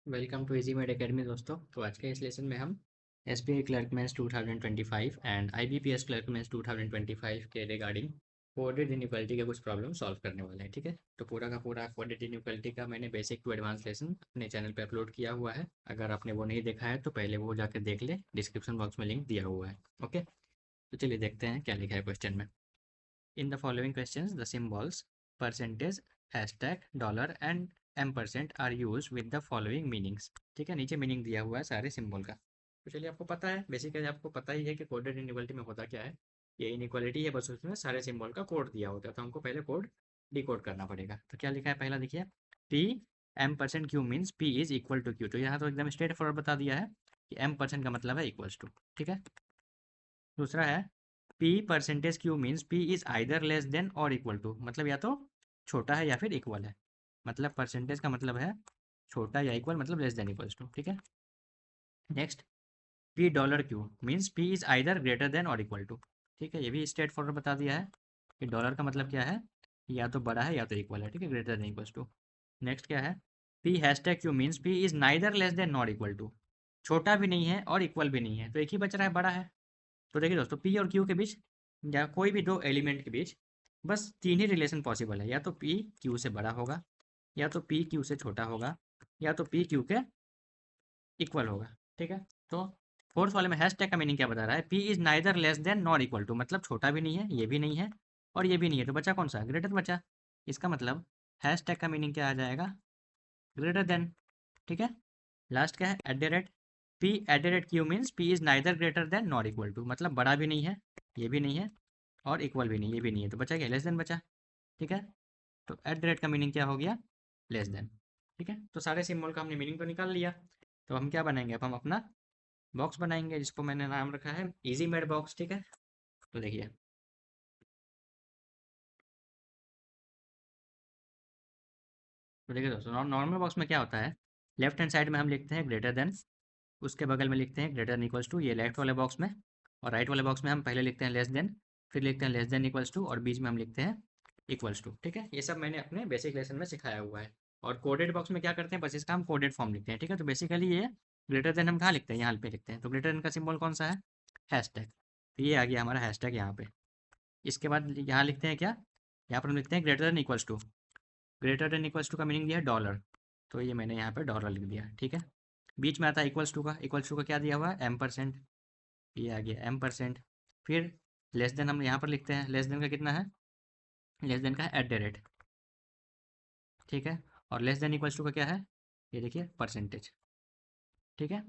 Welcome to easy made academy दोस्तों। तो आज के इस लेसन में हम SBI clerk mains 2025 and IBPS clerk mains 2025 के रिगार्डिंग कोडेड इनइक्वालिटी के कुछ प्रॉब्लम सॉल्व करने वाले हैं। ठीक है, तो पूरा का पूरा कोडेड इनइक्वालिटी का मैंने बेसिक टू एडवांस लेसन अपने चैनल पे अपलोड किया हुआ है। अगर आपने वो नहीं देखा है तो पहले वो जाकर देख ले, डिस्क्रिप्शन बॉक्स में लिंक दिया हुआ है। ओके, तो चलिए देखते हैं क्या लिखा है क्वेश्चन में। In the following questions, the symbols percentage, hashtag, dollar and %% are used with the following meanings। ठीक है, नीचे मीनिंग दिया हुआ है सारे सिंबल का। तो चलिए, आपको पता है, बेसिकली आपको पता ही है कि कोडेड इनइक्वालिटी में होता क्या है। ये इनइक्वालिटी है, बस उसमें सारे सिंबल का कोड दिया होता है, तो हमको पहले कोड डिकोड करना पड़ेगा। तो क्या लिखा है, पहला देखिए, p m% q means p is equal to q. तो यहाँ तो एकदम स्ट्रेट फॉरवर्ड बता दिया है कि m% का मतलब है इक्वल्स टू। ठीक है, दूसरा है p percentage Q means p is either less than और इक्वल टू, मतलब या तो छोटा है या फिर इक्वल है। मतलब परसेंटेज का मतलब है छोटा या इक्वल, मतलब लेस देन इक्वल्स टू। ठीक है, next, p dollar q means p is either greater than और इक्वल टू। ठीक है, ये भी स्ट्रेट फॉरवर्ड बता दिया है कि डॉलर का मतलब क्या है, या तो बड़ा है या तो इक्वल है। ठीक है, greater than equals to. Next क्या है, p hashtag q means p is neither less than not equal to, छोटा भी नहीं है और इक्वल भी नहीं है, तो एक ही बच रहा है, बड़ा है। तो देखिए दोस्तों, पी और क्यू के बीच या कोई भी दो एलिमेंट के बीच बस तीन ही रिलेशन पॉसिबल है, या तो पी क्यू से बड़ा होगा, या तो पी क्यू से छोटा होगा, या तो पी क्यू के इक्वल होगा। ठीक है, तो फोर्थ वाले में हैश टैग का मीनिंग क्या बता रहा है, p is neither less than not equal to, मतलब छोटा भी नहीं है, ये भी नहीं है और ये भी नहीं है, तो बचा कौन सा, ग्रेटर बचा। इसका मतलब हैश टैग का मीनिंग क्या आ जाएगा, ग्रेटर देन। ठीक है, लास्ट क्या है, at the rate, p at the rate q means p is neither greater than not equal to, मतलब बड़ा भी नहीं है, ये भी नहीं है और इक्वल भी नहीं, ये भी नहीं है, तो बचा क्या, लेस देन बचा। ठीक है, तो एट द रेट का मीनिंग क्या हो गया, लेस देन। ठीक है, तो सारे सिंबल का हमने मीनिंग तो निकाल लिया। तो हम क्या बनाएंगे, अब हम अपना बॉक्स बनाएंगे जिसको मैंने नाम रखा है इजी मेड बॉक्स। ठीक है, तो देखिए, तो देखिए दोस्तों, नॉर्मल बॉक्स में क्या होता है, लेफ्ट हैंड साइड में हम लिखते हैं ग्रेटर देन, उसके बगल में लिखते हैं ग्रेटर देन इक्वल्स टू, ये लेफ्ट वाले बॉक्स में। और राइट वाले बॉक्स में हम पहले लिखते हैं लेस देन, फिर लिखते हैं लेस देन इक्वल्स टू, और बीच में हम लिखते हैं इक्वल्स टू। ठीक है, ये सब मैंने अपने बेसिक लेसन में सिखाया हुआ है। और कोडेड बॉक्स में क्या करते हैं, बस इसका हम कोडेड फॉर्म लिखते हैं। ठीक है, तो बेसिकली ये ग्रेटर देन हम कहाँ लिखते हैं, यहाँ पे लिखते हैं। तो ग्रेटर देन का सिंबल कौन सा है, हैशटैग। तो ये आ गया हमारा हैशटैग यहाँ पे। इसके बाद यहाँ लिखते हैं क्या, यहाँ पर हम लिखते हैं greater than equals to. Greater than equals to का मीनिंग दिया है डॉलर, तो ये मैंने यहाँ पे डॉलर लिख दिया। ठीक है, बीच में आता है इक्वल्स टू का, इक्वल्स टू का क्या दिया हुआ है, m%, ये आ गया m%। फिर लेस देन हम यहाँ पर लिखते हैं, लेस देन का कितना है, लेस देन का है एट द रेट। ठीक है, और लेस देन इक्वल्स टू का क्या है, ये देखिए परसेंटेज। ठीक है,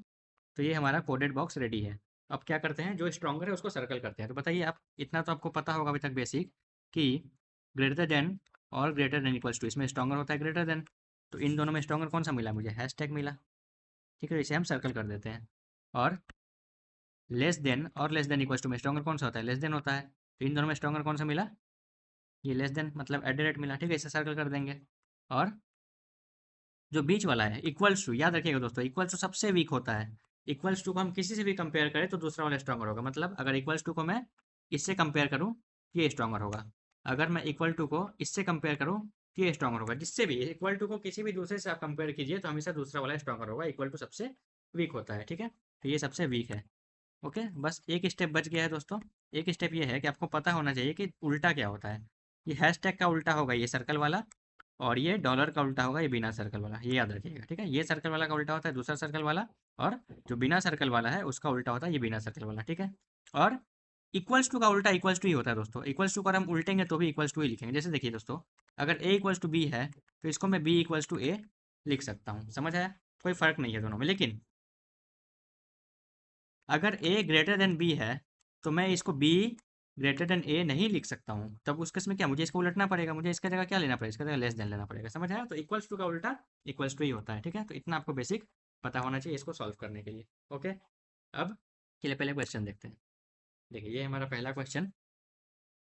तो ये हमारा कोडेड बॉक्स रेडी है। अब क्या करते हैं, जो स्ट्रॉन्गर है उसको सर्कल करते हैं। तो बताइए आप, इतना तो आपको पता होगा अभी तक बेसिक, कि ग्रेटर देन और ग्रेटर देन इक्वल्स टू, इसमें स्ट्रॉन्गर होता है ग्रेटर देन। तो इन दोनों में स्ट्रॉन्गर कौन सा मिला मुझे, हैशटैग मिला। ठीक है, इसे हम सर्कल कर देते हैं। और लेस देन और लेस देन इक्वल्स टू में स्ट्रॉन्गर कौन सा होता है, लेस देन होता है। तो इन दोनों में स्ट्रॉन्गर कौन सा मिला, ये लेस देन, मतलब एट द रेट मिला। ठीक है, इसे सर्कल कर देंगे। और जो बीच वाला है इक्वल्स टू, याद रखिएगा दोस्तों, इक्वल्स टू सबसे वीक होता है। इक्वल्स टू को हम किसी से भी कंपेयर करें तो दूसरा वाला स्ट्रॉन्गर होगा, मतलब अगर इक्वल्स टू को मैं इससे कंपेयर करूँ तो ये स्ट्रॉन्गर होगा। अगर मैं इक्वल टू को इससे कंपेयर करूँ तो ये स्ट्रॉन्गर होगा। जिससे भी इक्वल टू को किसी भी दूसरे से आप कंपेयर कीजिए तो हमेशा दूसरा वाला स्ट्रॉन्गर होगा, इक्वल टू सबसे वीक होता है। ठीक है, तो ये सबसे वीक है। ओके, बस एक स्टेप बच गया है दोस्तों। एक स्टेप ये है कि आपको पता होना चाहिए कि उल्टा क्या होता है। ये हैशटैग का उल्टा होगा ये सर्कल वाला, और ये डॉलर का उल्टा होगा ये बिना सर्कल वाला, ये याद रखिएगा। ठीक है, ये सर्कल वाला का उल्टा होता है दूसरा सर्कल वाला, और जो बिना सर्कल वाला है उसका उल्टा होता है ये बिना सर्कल वाला। ठीक है, और इक्वल्स टू का उल्टा इक्वल्स टू ही होता है दोस्तों। इक्वल्स टू को अगर हम उल्टेंगे तो भी इक्वल्स टू ही लिखेंगे। जैसे देखिए दोस्तों, अगर ए इक्वल्स टू बी है तो इसको मैं बी इक्वल्स टू ए लिख सकता हूँ, समझ आया, कोई फर्क नहीं है दोनों में। लेकिन अगर ए ग्रेटर देन बी है तो मैं इसको बी ग्रेटर देन ए नहीं लिख सकता हूँ। तब उस केस में क्या, मुझे इसको उलटना पड़ेगा, मुझे इसका जगह क्या लेना पड़ेगा, इसका जगह लेस देन लेना पड़ेगा। समझ आया, तो इक्वल्स टू का उल्टा इक्वल्स टू ही होता है। ठीक है, तो इतना आपको बेसिक पता होना चाहिए इसको सॉल्व करने के लिए। ओके, अब चलिए पहले क्वेश्चन देखते हैं। देखिए, ये हमारा पहला क्वेश्चन,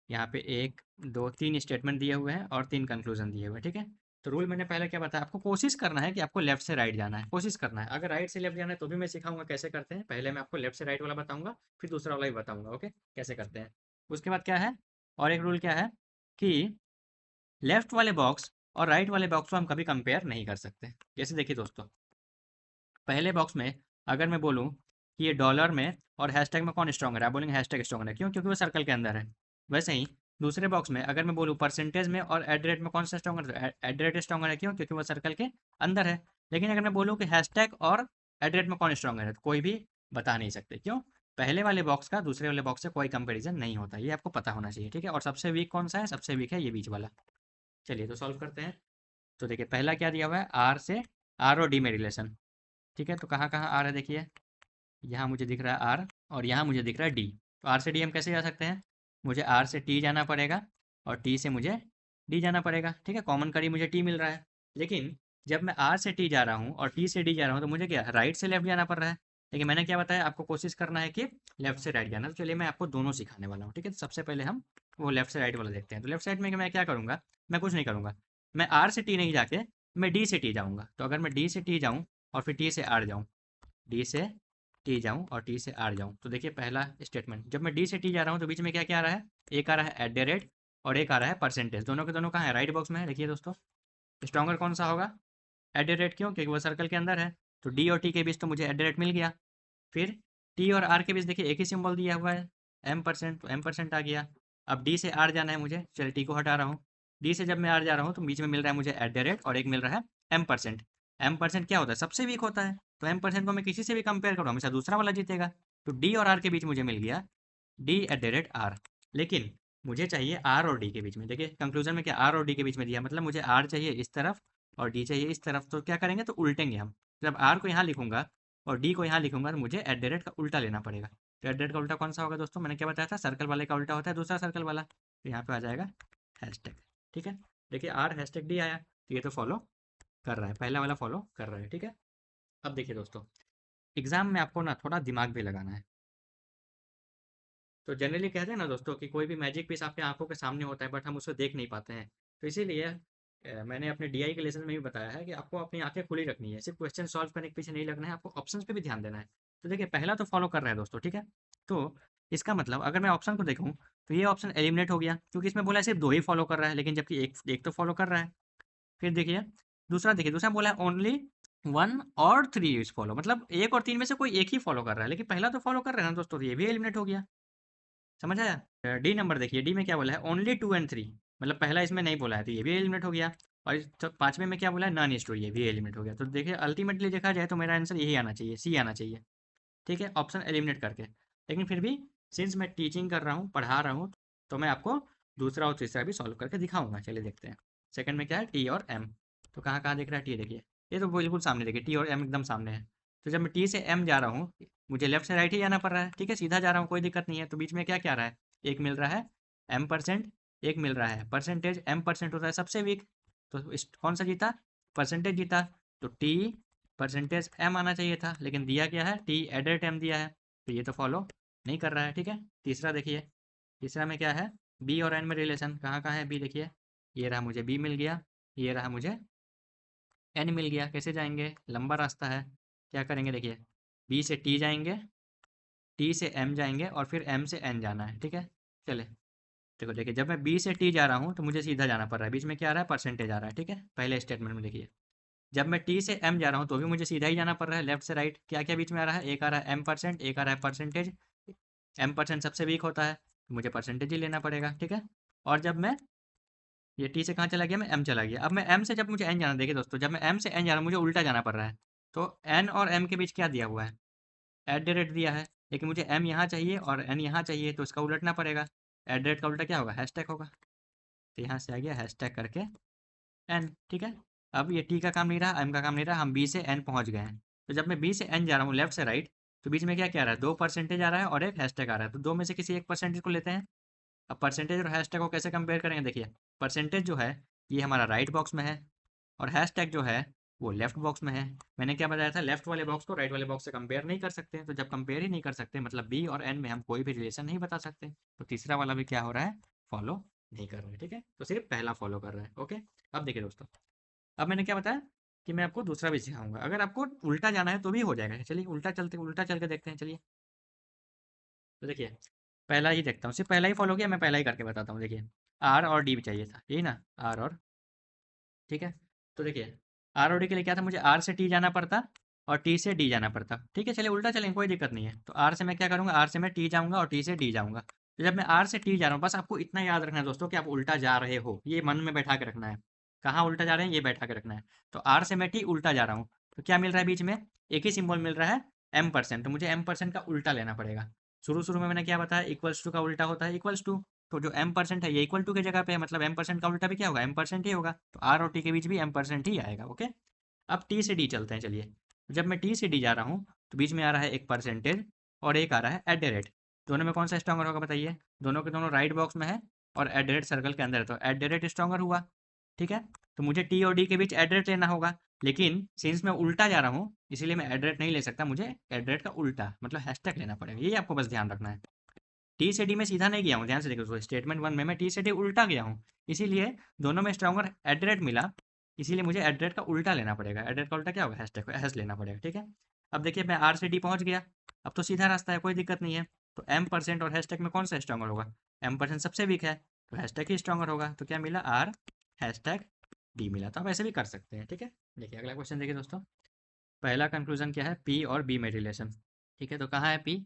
यहाँ पे एक दो तीन स्टेटमेंट दिए हुए हैं और तीन कंक्लूजन दिए हुए हैं। ठीक है, तो रूल मैंने पहले क्या बताया आपको, कोशिश करना है कि आपको लेफ्ट से राइट जाना है, कोशिश करना है। अगर राइट से लेफ्ट जाना है तो भी मैं सिखाऊंगा कैसे करते हैं। पहले मैं आपको लेफ्ट से राइट वाला बताऊंगा, फिर दूसरा वाला भी बताऊंगा। ओके, कैसे करते हैं। उसके बाद क्या है, और एक रूल क्या है, कि लेफ्ट वाले बॉक्स और राइट वाले बॉक्स को हम कभी कंपेयर नहीं कर सकते। जैसे देखिए दोस्तों, पहले बॉक्स में अगर मैं बोलूँ कि ये डॉलर में और हैशटैग में कौन स्ट्रॉन्गर है, आप बोलेंगे हैशटैग स्ट्रॉन्गर है, क्यों? क्योंकि वो सर्कल के अंदर है। वैसे ही दूसरे बॉक्स में अगर मैं बोलूँ परसेंटेज में और एट द रेट में कौन सा स्ट्रॉन्गर है, एट द रेट स्ट्रॉन्गर है, क्यों? क्योंकि वो सर्कल के अंदर है। लेकिन अगर मैं बोलूँ कि हैशटैग और एट द रेट में कौन स्ट्रॉन्गर है, तो कोई भी बता नहीं सकते, क्यों? पहले वाले बॉक्स का दूसरे वाले बॉक्स से कोई कंपेरिजन नहीं होता, ये आपको पता होना चाहिए, ठीक है? और सबसे वीक कौन सा है? सबसे वीक है ये बीच वाला। चलिए तो सॉल्व करते हैं। तो देखिए पहला क्या दिया हुआ है, आर से आर और डी में रिलेशन, ठीक है? तो कहाँ कहाँ आर है, देखिए यहाँ मुझे दिख रहा है आर और यहाँ मुझे दिख रहा है डी। तो आर से डी हम कैसे जा सकते हैं? मुझे आर से टी जाना पड़ेगा और टी से मुझे डी जाना पड़ेगा, ठीक है? कॉमन करी मुझे टी मिल रहा है। लेकिन जब मैं आर से टी जा रहा हूँ और टी से डी जा रहा हूँ तो मुझे क्या राइट से लेफ्ट जाना पड़ रहा है। लेकिन मैंने क्या बताया आपको, कोशिश करना है कि लेफ्ट से राइट जाना। तो चलिए मैं आपको दोनों सिखाने वाला हूँ, ठीक है? तो सबसे पहले हम वो लेफ्ट से राइट वाला देखते हैं। तो लेफ्ट साइड में मैं क्या करूँगा, मैं कुछ नहीं करूँगा, मैं आर से टी नहीं जाके मैं डी से टी जाऊँगा। तो अगर मैं डी से टी जाऊँ और फिर टी से आर जाऊँ, डी से टी जाऊँ और टी से आर जाऊँ, तो देखिए पहला स्टेटमेंट, जब मैं डी से टी जा रहा हूँ तो बीच में क्या क्या आ रहा है, एक आ रहा है एट द रेट और एक आ रहा है परसेंटेज। दोनों के दोनों कहाँ है, राइट बॉक्स में है। देखिए दोस्तों स्ट्रॉन्गर कौन सा होगा, एट द रेट, क्यों? क्योंकि वो सर्कल के अंदर है। तो डी और टी के बीच तो मुझे एट द रेट मिल गया। फिर टी और आर के बीच देखिए एक ही सिंबल दिया हुआ है, एम परसेंट, तो एम परसेंट आ गया। अब डी से आर जाना है मुझे, चलिए टी को हटा रहा हूँ। डी से जब मैं आर जा रहा हूँ तो बीच में मिल रहा है मुझे एट द रेट और एक मिल रहा है एम परसेंट। एम परसेंट क्या होता है, सबसे वीक होता है। तो एम परसेंट को मैं किसी से भी कंपेयर करूँ हमेशा दूसरा वाला जीतेगा। तो डी और आर के बीच मुझे मिल गया D at the rate R. लेकिन मुझे चाहिए आर और डी के बीच में। देखिए कंक्लूजन में क्या आर और डी के बीच में दिया, मतलब मुझे आर चाहिए इस तरफ और डी चाहिए इस तरफ। तो क्या करेंगे, तो उल्टेंगे हम। जब आर को यहाँ लिखूंगा और डी को यहाँ लिखूंगा तो मुझे एट द रेट का उल्टा लेना पड़ेगा। तो एट द रेट का उल्टा कौन सा होगा दोस्तों, मैंने क्या बताया था, सर्कल वाले का उल्टा होता है दूसरा सर्कल वाला। तो यहाँ पे आ जाएगा हैशटैग, ठीक है? देखिए आर हैशटैग डी आया, तो ये तो फॉलो कर रहा है, पहला वाला फॉलो कर रहा है, ठीक है? अब देखिए दोस्तों, एग्जाम में आपको ना थोड़ा दिमाग भी लगाना है। तो जनरली कहते हैं ना दोस्तों कि कोई भी मैजिक पीस आपके आंखों के सामने होता है बट हम उसको देख नहीं पाते हैं। तो इसीलिए मैंने अपने डीआई के लेसन में भी बताया है कि आपको अपनी आंखें खुली रखनी है, सिर्फ क्वेश्चन सॉल्व करने के पीछे नहीं लगना है, आपको ऑप्शंस पे भी ध्यान देना है। तो देखिए पहला तो फॉलो कर रहा है दोस्तों, ठीक है? तो इसका मतलब अगर मैं ऑप्शन को देखूँ तो ये ऑप्शन एलिमिनेट हो गया, क्योंकि इसमें बोला है सिर्फ दो ही फॉलो कर रहा है, लेकिन जबकि एक एक तो फॉलो कर रहा है। फिर देखिए दूसरा बोला है ओनली वन और थ्री इज फॉलो, मतलब एक और तीन में से कोई एक ही फॉलो कर रहा है, लेकिन पहला तो फॉलो कर रहा है ना दोस्तों, तो ये भी एलिमिनेट हो गया। समझ आया? डी नंबर देखिए, डी में क्या बोला है, ओनली टू एंड थ्री, मतलब पहला इसमें नहीं बोला है तो ये भी एलिमिनेट हो गया। और पांचवें में क्या बोला है, नॉन इज ट्रू, ये भी एलिमिनेट हो गया। तो देखिए अल्टीमेटली देखा जाए तो मेरा आंसर यही आना चाहिए, सी आना चाहिए, ठीक है? ऑप्शन एलिमिनेट करके। लेकिन फिर भी सिंस मैं टीचिंग कर रहा हूँ, पढ़ा रहा हूँ, तो मैं आपको दूसरा और तीसरा भी सॉल्व करके दिखाऊंगा। चलिए देखते हैं। सेकंड में क्या है, टी और एम। तो कहाँ कहाँ दिख रहा है टी, देखिए ये तो बिल्कुल सामने, देखिए टी और एम एकदम सामने है। तो जब मैं टी से एम जा रहा हूँ मुझे लेफ्ट से राइट ही जाना पड़ रहा है, ठीक है? सीधा जा रहा हूँ, कोई दिक्कत नहीं है। तो बीच में क्या क्या रहा है, एक मिल रहा है एम परसेंट, एक मिल रहा है परसेंटेज। एम परसेंट होता है सबसे वीक, तो कौन सा जीता, परसेंटेज जीता। तो टी परसेंटेज एम आना चाहिए था, लेकिन दिया क्या है, टी एडेड एम दिया है। तो ये तो फॉलो नहीं कर रहा है, ठीक है? तीसरा देखिए, तीसरा में क्या है, बी और एन में रिलेशन, कहाँ कहाँ है बी, देखिए ये रहा, मुझे बी मिल गया, ये रहा मुझे एन मिल गया। कैसे जाएंगे, लंबा रास्ता है। क्या करेंगे, देखिए बी से टी जाएंगे, टी से एम जाएंगे और फिर एम से एन जाना है, ठीक है? चले देखो, देखिए जब मैं बी से टी जा रहा हूँ तो मुझे सीधा जाना पड़ रहा है, बीच में क्या आ रहा है, परसेंटेज आ रहा है, ठीक है? पहले स्टेटमेंट में देखिए जब मैं टी से एम जा रहा हूँ तो भी मुझे सीधा ही जाना पड़ रहा है, लेफ्ट से राइट। क्या क्या बीच में आ रहा है, एक आ रहा है एम परसेंट, एक आ रहा है परसेंटेज। एम परसेंट सबसे वीक होता है तो मुझे परसेंटेज ही लेना पड़ेगा, ठीक है? और जब मैं ये टी से कहाँ चला गया, मैं एम चला गया। अब मैं एम से जब मुझे एन जाना, देखिए दोस्तों जब मैं एम से एन जा रहा हूँ मुझे उल्टा जाना पड़ रहा है। तो एन और एम के बीच क्या दिया हुआ है, एट द रेट दिया है, लेकिन मुझे एम यहाँ चाहिए और एन यहाँ चाहिए, तो इसका उलटना पड़ेगा। एट द रेट का उल्टा क्या होगा, हैशटैग होगा। तो यहाँ से आ गया हैशटैग करके एन, ठीक है? अब ये टी का काम नहीं रहा, एम का काम नहीं रहा, हम बी से एन पहुँच गए हैं। तो जब मैं बी से एन जा रहा हूँ लेफ्ट से राइट, तो बीच में क्या क्या आ रहा है, दो परसेंटेज आ रहा है और एक हैशटैग आ रहा है। तो दो में से किसी एक परसेंटेज को लेते हैं। अब परसेंटेज और हैशटैग को कैसे कंपेयर करेंगे, देखिए परसेंटेज जो है ये हमारा राइट बॉक्स में है और हैशटैग जो है वो लेफ्ट बॉक्स में है। मैंने क्या बताया था, लेफ्ट वाले बॉक्स को राइट वाले बॉक्स से कंपेयर नहीं कर सकते। तो जब कंपेयर ही नहीं कर सकते मतलब बी और एन में हम कोई भी रिलेशन नहीं बता सकते। तो तीसरा वाला भी क्या हो रहा है, फॉलो नहीं कर रहा है, ठीक है? तो सिर्फ पहला फॉलो कर रहा है, ओके? अब देखिए दोस्तों, अब मैंने क्या बताया कि मैं आपको दूसरा भी सिखाऊंगा, अगर आपको उल्टा जाना है तो भी हो जाएगा। चलिए उल्टा चल के देखते हैं, चलिए। तो देखिए पहला ही देखता हूँ, सिर्फ पहला ही फॉलो किया, मैं पहला ही करके बताता हूँ। देखिए आर और डी भी चाहिए था, यही ना, आर और, ठीक है? तो देखिए आर और डी के लिए क्या था, मुझे आर से टी जाना पड़ता और टी से डी जाना पड़ता। ठीक है, चलिए उल्टा चलेंगे, कोई दिक्कत नहीं है। तो आर से मैं क्या करूँगा, आर से मैं टी जाऊँगा और टी से डी जाऊँगा। तो जब मैं आर से टी जा रहा हूँ, बस आपको इतना याद रखना है दोस्तों कि आप उल्टा जा रहे हो, ये मन में बैठा के रखना है। कहाँ उल्टा जा रहे हैं ये बैठा के रखना है। तो आर से मैं टी उल्टा जा रहा हूँ, तो क्या मिल रहा है बीच में, एक ही सिंबल मिल रहा है M%। तो मुझे M% का उल्टा लेना पड़ेगा। शुरू शुरू में मैंने क्या बताया, इक्वल्स टू का उल्टा होता है इक्वल्स टू। तो जो M% है ये इक्वल टू की जगह पे है, मतलब M% का उल्टा भी क्या होगा, M% ही होगा। तो आर और टी के बीच भी M% ही आएगा। ओके, अब टी से डी चलते हैं। चलिए, जब मैं टी से डी जा रहा हूँ तो बीच में आ रहा है एक परसेंटेज और एक आ रहा है एट द रेट। दोनों में कौन सा स्ट्रॉन्गर होगा बताइए, दोनों के दोनों राइट बॉक्स में है और एट द रेट सर्कल के अंदर है, तो एट द रेट स्ट्रॉन्गर हुआ। ठीक है, तो मुझे टी और डी के बीच एट द रेट लेना होगा, लेकिन सिंस मैं उल्टा जा रहा हूँ इसीलिए मैं एट द रेट नहीं ले सकता, मुझे एट द रेट का उल्टा मतलब हैशटैग लेना पड़ेगा। ये आपको बस ध्यान रखना है। टी से डी में सीधा नहीं गया हूँ, ध्यान से देखो, स्टेटमेंट वन में मैं टी से डी उल्टा गया हूँ, इसीलिए दोनों में स्ट्रॉन्गर एट द रेट मिला, इसीलिए मुझे एट द रेट का उल्टा लेना पड़ेगा। एट द रेट का उल्टा क्या होगा, हैशटैग हैश लेना पड़ेगा। ठीक है, अब देखिए मैं आर से डी पहुंच गया, अब तो सीधा रास्ता है, कोई दिक्कत नहीं है। तो M% और हैशटैग में कौन सा स्ट्रॉन्गर होगा, M% सबसे वीक है, तो हैशटैग ही स्ट्रॉन्गर होगा। तो क्या मिला, आर हैशटैग डी मिला। तो आप ऐसे भी कर सकते हैं। ठीक है, देखिए अगला क्वेश्चन देखिए दोस्तों। पहला कंक्लूजन क्या है, पी और बी में रिलेशन। ठीक है, तो कहाँ है पी,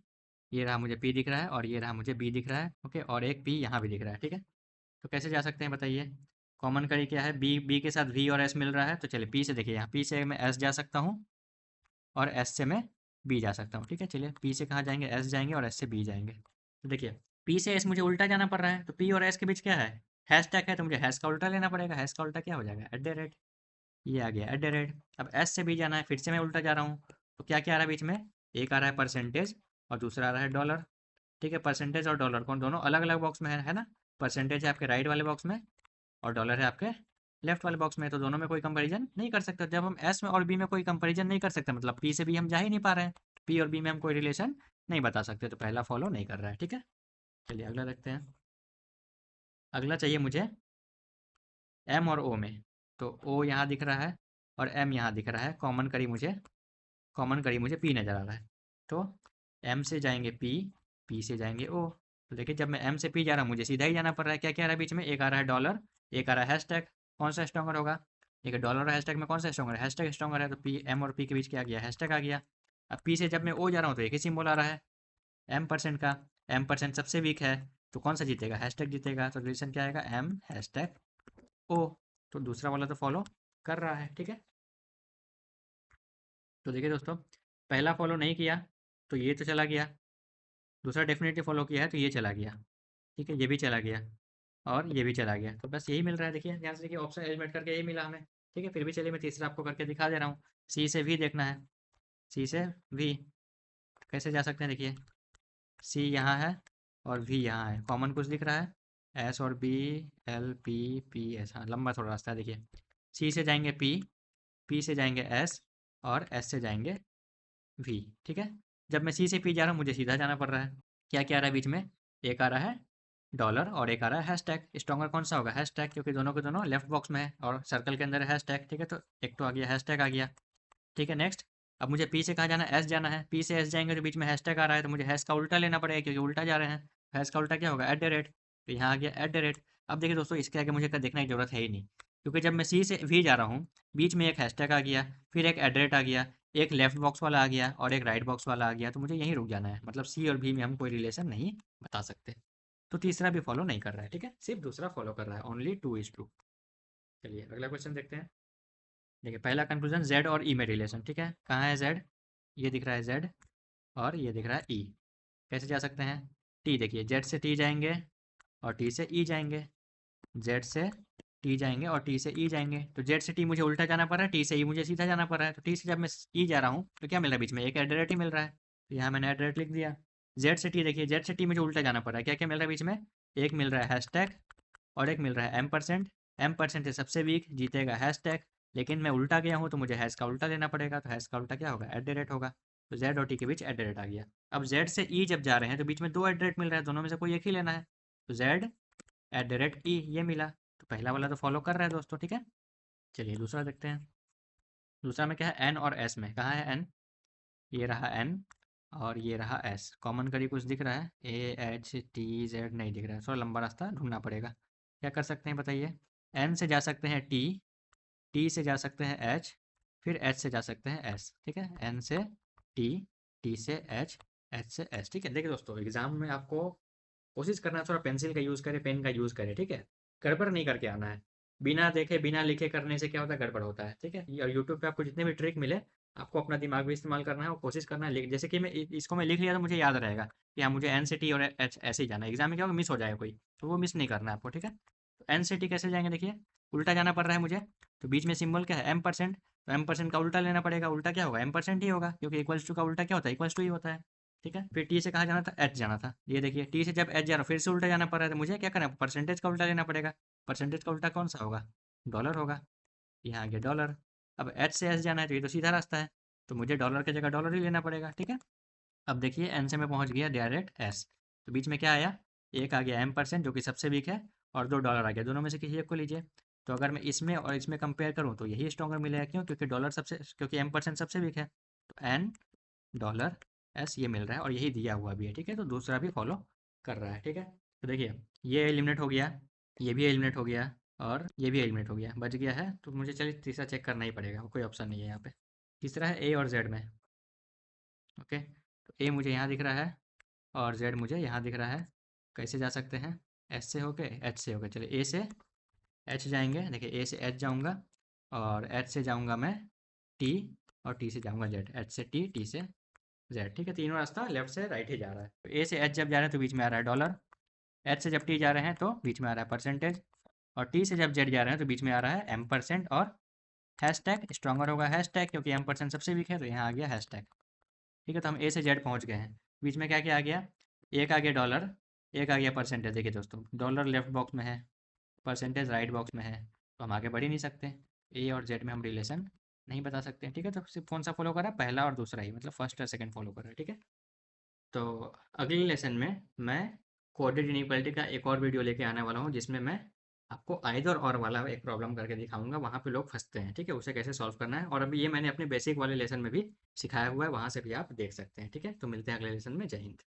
ये रहा मुझे पी दिख रहा है और ये रहा मुझे बी दिख रहा है। ओके, और एक पी यहाँ भी दिख रहा है। ठीक है, तो कैसे जा सकते हैं बताइए, कॉमन करी क्या है, बी बी के साथ वी और एस मिल रहा है, तो चलिए पी से देखिए, यहाँ पी से मैं एस जा सकता हूँ और एस से मैं बी जा सकता हूँ। ठीक है, चलिए पी से कहाँ जाएंगे, एस जाएंगे और एस से बी जाएंगे। तो देखिए पी से एस मुझे उल्टा जाना पड़ रहा है, तो पी और एस के बीच क्या है, हैश टैग है, तो मुझे हैश का उल्टा लेना पड़ेगा। हैश का उल्टा क्या हो जाएगा, एट द रेट, ये आ गया एट द रेट। अब एस से बी जाना है, फिर से मैं उल्टा जा रहा हूँ, तो क्या क्या आ रहा है बीच में, एक आ रहा है परसेंटेज और दूसरा आ रहा है डॉलर। ठीक है, परसेंटेज और डॉलर कौन, दोनों अलग अलग बॉक्स में है ना। परसेंटेज है आपके राइट वाले बॉक्स में और डॉलर है आपके लेफ्ट वाले बॉक्स में, तो दोनों में कोई कंपैरिजन नहीं कर सकते। जब हम एस में और बी में कोई कंपैरिजन नहीं कर सकते, मतलब पी से बी हम जा ही नहीं पा रहे हैं, पी और बी में हम कोई रिलेशन नहीं बता सकते, तो पहला फॉलो नहीं कर रहा है। ठीक है, चलिए अगला देखते हैं। अगला चाहिए मुझे एम और ओ में, तो ओ यहाँ दिख रहा है और एम यहाँ दिख रहा है, कॉमन करी मुझे पी नज़र आ रहा है। तो एम से जाएंगे पी, पी से जाएंगे ओ। तो देखिए जब मैं एम से पी जा रहा हूँ मुझे सीधा ही जाना पड़ रहा है। क्या क्या आ रहा है बीच में, एक आ रहा है डॉलर, एक आ रहा है हैशटैग, कौन सा स्ट्रॉन्गर होगा, देखिए डॉलर और हैशटैग में कौन सा स्ट्रॉन्गर है, हैशटैग स्ट्रॉन्गर है, तो पी एम और पी के बीच क्या आ गया, हैशटैग आ गया। अब पी से जब मैं ओ जा रहा हूँ तो एक ही सिंबल आ रहा है M% का, M% सबसे वीक है, तो कौन सा जीतेगा, हैशटैग जीतेगा। तो रिलेशन क्या आएगा, एम हैशटैग ओ। तो दूसरा वाला तो फॉलो कर रहा है। ठीक है, तो देखिए दोस्तों, पहला फॉलो नहीं किया तो ये तो चला गया, दूसरा डेफिनेटली फॉलो किया है तो ये चला गया। ठीक है, ये भी चला गया और ये भी चला गया, तो बस यही मिल रहा है। देखिए ध्यान से देखिए, ऑप्शन एलिमिनेट करके यही मिला हमें। ठीक है, फिर भी चलिए मैं तीसरा आपको करके दिखा दे रहा हूँ। सी से वी देखना है, सी से वी कैसे जा सकते हैं, देखिए सी यहाँ है और वी यहाँ है, कॉमन कुछ दिख रहा है, एस और B, L P P S, हाँ लंबा थोड़ा रास्ता है। देखिए सी से जाएंगे पी, पी से जाएंगे एस और एस से जाएंगे वी। ठीक है, जब मैं सी से पी जा रहा हूँ मुझे सीधा जाना पड़ रहा है। क्या क्या आ रहा है बीच में, एक आ रहा है डॉलर और एक आ रहा है हैशटैग। स्ट्रॉन्गर कौन सा होगा, हैशटैग, क्योंकि दोनों के दोनों लेफ्ट बॉक्स में है और सर्कल के अंदर है हैशटैग। ठीक है, तो एक तो आ गया हैशटैग आ गया। ठीक है, नेक्स्ट, अब मुझे पी से कहाँ जाना है, एस जाना है, पी से एस जाएंगे तो बीच में हैशटैग आ रहा है, तो मुझे हैश का उल्टा लेना पड़ेगा क्योंकि उल्टा जा रहे हैं। हैश का उल्टा क्या होगा, एट द रेट, तो यहाँ आ गया एट द रेट। अब देखिए दोस्तों, इसके आगे मुझे देखने की जरूरत है ही नहीं, क्योंकि जब मैं सी से वी जा रहा हूँ बीच में एक हैशटैग आ गया, फिर एक एट द रेट आ गया, एक लेफ्ट बॉक्स वाला आ गया और एक राइट बॉक्स वाला आ गया, तो मुझे यहीं रुक जाना है, मतलब सी और वी में हम कोई रिलेशन नहीं बता सकते। तो तीसरा भी फॉलो नहीं कर रहा है। ठीक है, सिर्फ दूसरा फॉलो कर रहा है, ओनली 2:2। चलिए अगला क्वेश्चन देखते हैं। देखिए पहला कंक्लूजन जेड और ई में रिलेशन। ठीक है, कहाँ है जेड, ये दिख रहा है जेड और ये दिख रहा है ई। कैसे जा सकते हैं, टी देखिए, जेड से टी जाएंगे और टी से ई जाएंगे, जेड से टी जाएंगे और टी से ई जाएंगे। तो जेड से टी मुझे उल्टा जाना पड़ रहा है, टी से ई मुझे सीधा जाना पड़ रहा है। तो टी से जब मैं ई जा रहा हूँ तो क्या मिल रहा है बीच में, एक एड्रेट ही मिल रहा है, तो यहाँ मैंने एड्रेट लिख दिया। जेड से टी देखिए, जेड से टी मुझे उल्टा जाना पड़ रहा है, क्या क्या मिल रहा है बीच में, एक मिल रहा है हैशटैग और एक मिल रहा है M%। M% है सबसे वीक, जीतेगा हैशटैग, लेकिन मैं उल्टा गया हूँ तो मुझे हैश का उल्टा लेना पड़ेगा, तो हैश का उल्टा क्या होगा, एट द रेट होगा। तो जेड और टी के बीच एट द रेट आ गया। अब जेड से ई जब जा रहे हैं तो बीच में दो एट द रेट मिल रहा है, दोनों में से कोई एक ही लेना है, तो जेड एट द रेट ई ये मिला। तो पहला वाला तो फॉलो कर रहा है दोस्तों। ठीक है, चलिए दूसरा देखते हैं। दूसरा में क्या है, एन और एस में, कहाँ है एन, ये रहा एन और ये रहा एस, कॉमन करी कुछ दिख रहा है, ए एच टी जेड नहीं दिख रहा है, थोड़ा लंबा रास्ता ढूंढना पड़ेगा। क्या कर सकते हैं बताइए, एन से जा सकते हैं टी, टी से जा सकते हैं एच फिर एच से जा सकते हैं एस, ठीक है, एन से टी, टी से एच से एस, ठीक है। देखिए दोस्तों, एग्जाम में आपको कोशिश करना है थोड़ा पेंसिल का यूज़ करें, पेन का यूज़ करें, ठीक है। गड़बड़ नहीं करके आना है। बिना देखे बिना लिखे करने से क्या होता है, गड़बड़ होता है, ठीक है। और यूट्यूब पे आपको जितने भी ट्रिक मिले, आपको अपना दिमाग भी इस्तेमाल करना है और कोशिश करना है जैसे कि इसको मैं लिख लिया तो मुझे याद रहेगा कि हाँ, मुझे एन से टी और एच ऐसे ही जाना है। एग्जाम में क्या होगा, मिस हो जाएगा कोई, तो वो मिस नहीं करना है आपको, ठीक है। तो एन से टी कैसे जाएंगे, देखिए उल्टा जाना पड़ रहा है मुझे, तो बीच में सिंबल क्या है, M%, तो M% का उल्टा लेना पड़ेगा। उल्टा क्या होगा, M% ही होगा, क्योंकि इक्वल्स टू का उल्टा क्या होता है, इक्वल्स टू ही होता है, ठीक है। फिर टी से कहाँ जाना था, एच जाना था, ये देखिए टी से जब एच जा रहा फिर से उल्टा जाना पड़ रहा है, तो मुझे क्या करना है, परसेंटेज का उल्टा लेना पड़ेगा। परसेंटेज का उल्टा कौन सा होगा, डॉलर होगा, यहाँ आ गया डॉलर। अब एच से एस जाना है तो ये तो सीधा रास्ता है, तो मुझे डॉलर की जगह डॉलर ही लेना पड़ेगा, ठीक है। अब देखिए एन से मैं पहुंच गया डायरेक्ट एस, तो बीच में क्या आया, एक आ गया M% जो कि सबसे वीक है, और दो डॉलर आ गया, दोनों में से किसी एक को लीजिए। तो अगर मैं इसमें और इसमें कंपेयर करूँ तो यही स्ट्रॉन्गर मिलेगा, क्यों, क्योंकि डॉलर सबसे, क्योंकि M% सबसे वीक है, तो एन डॉलर एस ये मिल रहा है और यही दिया हुआ भी है, ठीक है। तो दूसरा भी फॉलो कर रहा है, ठीक है। तो देखिए ये एलिमिनेट हो गया, ये भी एलिमिनेट हो गया, और ये भी एलिमिनेट हो गया, बच गया है। तो मुझे चलिए तीसरा चेक करना ही पड़ेगा, कोई ऑप्शन नहीं है यहाँ पे। तीसरा है ए और जेड में, ओके। तो ए मुझे यहाँ दिख रहा है और जेड मुझे यहाँ दिख रहा है। कैसे जा सकते हैं, एस से होके एच से होके, चलिए ए से एच जाएंगे। देखिए ए से एच जाऊँगा और एच से जाऊँगा मैं टी, और टी से जाऊँगा जेड, एच से टी, टी से जेड, ठीक है। तीनों रास्ता लेफ्ट से राइट ही जा रहा है। तो ए से एच जब जा रहे हैं तो बीच में आ रहा है डॉलर, एच से जब टी जा रहे हैं तो बीच में आ रहा है परसेंटेज, और टी से जब जेड जा रहे हैं तो बीच में आ रहा है M% और हैशटैग। स्ट्रॉन्गर होगा हैशटैग, क्योंकि M% सबसे वीक है, तो यहाँ आ गया हैशटैग, ठीक है। तो हम ए से जेड पहुँच गए हैं। बीच में क्या क्या आ गया, एक आ गया डॉलर, एक आ गया परसेंटेज। देखिए दोस्तों, डॉलर लेफ्ट बॉक्स में है, परसेंटेज राइट बॉक्स में है, तो हम आगे बढ़ ही नहीं सकते। ए और जेड में हम रिलेशन नहीं बता सकते, ठीक है। तो सिर्फ कौन सा फॉलो करा, पहला और दूसरा ही, मतलब फर्स्ट और सेकंड फॉलो करा, ठीक है। तो अगले लेसन में मैं कोडेड इनइक्वालिटी का एक और वीडियो लेके आने वाला हूँ, जिसमें मैं आपको आइदर और वाला एक प्रॉब्लम करके दिखाऊंगा, वहाँ पे लोग फंसते हैं, ठीक है, उसे कैसे सॉल्व करना है। और अभी ये मैंने अपने बेसिक वाले लेसन में भी सिखाया हुआ है, वहाँ से भी आप देख सकते हैं, ठीक है। तो मिलते हैं अगले लेसन में, जय हिंद।